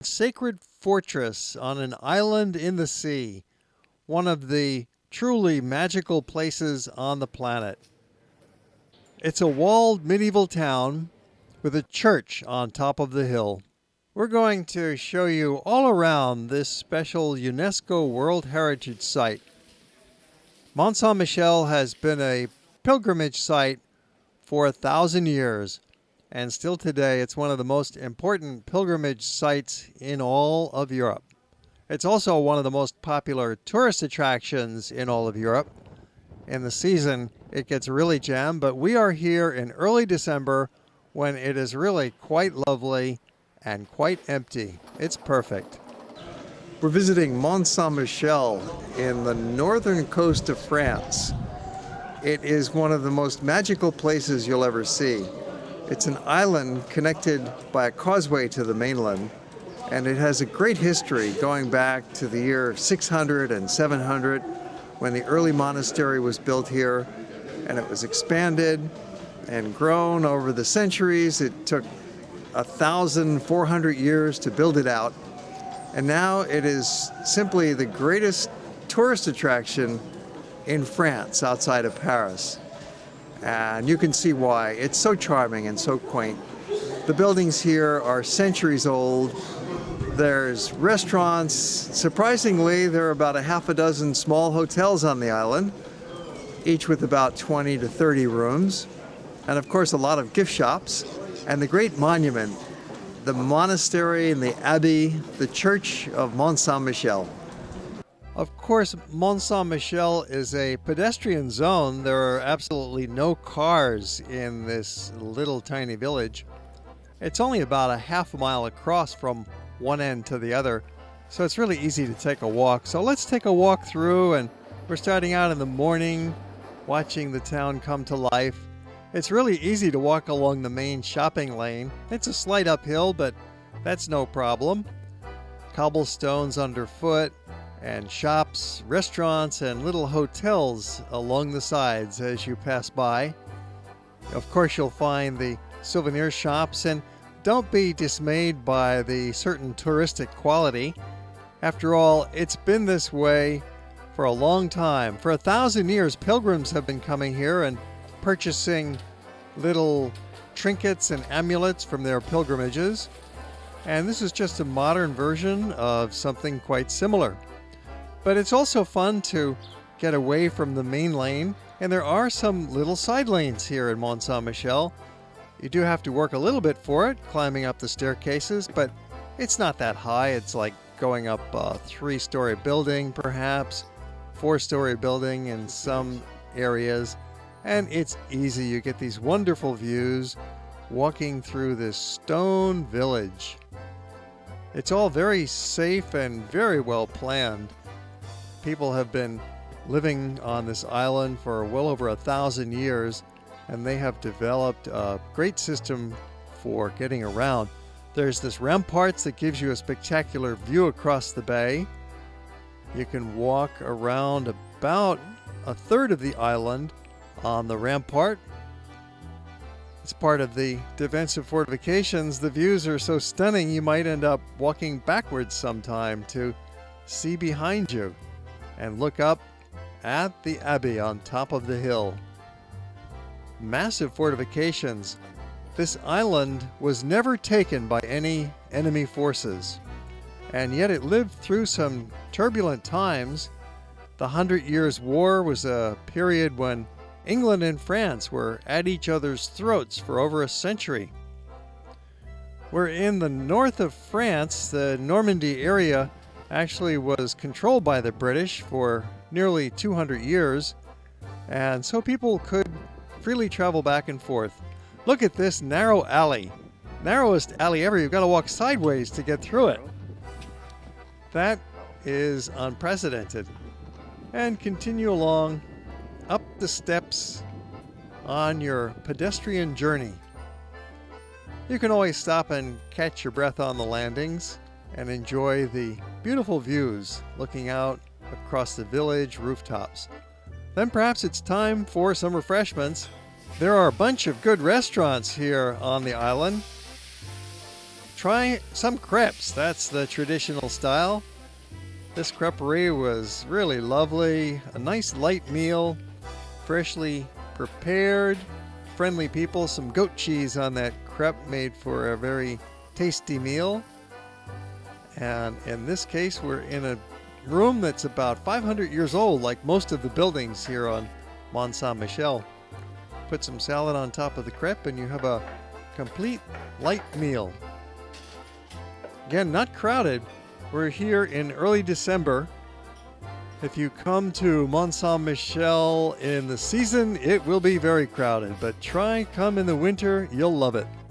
sacred fortress on an island in the sea, one of the truly magical places on the planet. It's a walled medieval town with a church on top of the hill. We're going to show you all around this special UNESCO World Heritage site. Mont Saint Michel has been a pilgrimage site for 1,000 years, and still today it's one of the most important pilgrimage sites in all of Europe. It's also one of the most popular tourist attractions in all of Europe. In the season, it gets really jammed, but we are here in early December when it is really quite lovely and quite empty. It's perfect. We're visiting Mont Saint Michel in the northern coast of France. It is one of the most magical places you'll ever see. It's an island connected by a causeway to the mainland, and it has a great history going back to the year 600 and 700 when the early monastery was built here, and it was expanded and grown over the centuries. It took 1,400 years to build it out, and now it is simply the greatest tourist attraction in France outside of Paris. And you can see why. It's so charming and so quaint. The buildings here are centuries old. There's restaurants. Surprisingly, there are about a half a dozen small hotels on the island, each with about 20 to 30 rooms. And of course, a lot of gift shops. And the great monument, the monastery and the abbey, the church of Mont Saint Michel. Of course, Mont Saint Michel is a pedestrian zone. There are absolutely no cars in this little tiny village. It's only about a half a mile across from one end to the other, so it's really easy to take a walk. So let's take a walk through, and we're starting out in the morning, watching the town come to life. It's really easy to walk along the main shopping lane. It's a slight uphill, but that's no problem. Cobblestones underfoot, and shops, restaurants, and little hotels along the sides as you pass by. Of course, you'll find the souvenir shops, and don't be dismayed by the certain touristic quality. After all, it's been this way for a long time. For 1,000 years, pilgrims have been coming here and purchasing little trinkets and amulets from their pilgrimages. And this is just a modern version of something quite similar. But it's also fun to get away from the main lane, and there are some little side lanes here in Mont Saint Michel. You do have to work a little bit for it, climbing up the staircases, but it's not that high. It's like going up a 3-story building, perhaps, 4-story building in some areas, and it's easy. You get these wonderful views walking through this stone village. It's all very safe and very well planned. People have been living on this island for well over 1,000 years, and they have developed a great system for getting around. There's this ramparts that gives you a spectacular view across the bay. You can walk around about a third of the island on the rampart. It's part of the defensive fortifications. The views are so stunning you might end up walking backwards sometime to see behind you and look up at the abbey on top of the hill. Massive fortifications. This island was never taken by any enemy forces, and yet it lived through some turbulent times. The 100 Years' War was a period when England and France were at each other's throats for over a century. We're in the north of France. The Normandy area actually was controlled by the British for nearly 200 years, and so people could freely travel back and forth. Look at this narrow alley. Narrowest alley ever. You've got to walk sideways to get through it. That is unprecedented. And continue along up the steps on your pedestrian journey. You can always stop and catch your breath on the landings and enjoy the beautiful views looking out across the village rooftops. Then perhaps it's time for some refreshments. There are a bunch of good restaurants here on the island. try some crepes. That's the traditional style. This creperie was really lovely. A nice light meal, freshly prepared, friendly people. Some goat cheese on that crepe made for a very tasty meal. And in this case, we're in a room that's about 500 years old, like most of the buildings here on Mont Saint Michel. Put some salad on top of the crepe and you have a complete light meal. Again, not crowded. We're here in early December. If you come to Mont Saint Michel in the season, it will be very crowded, but come in the winter, you'll love it.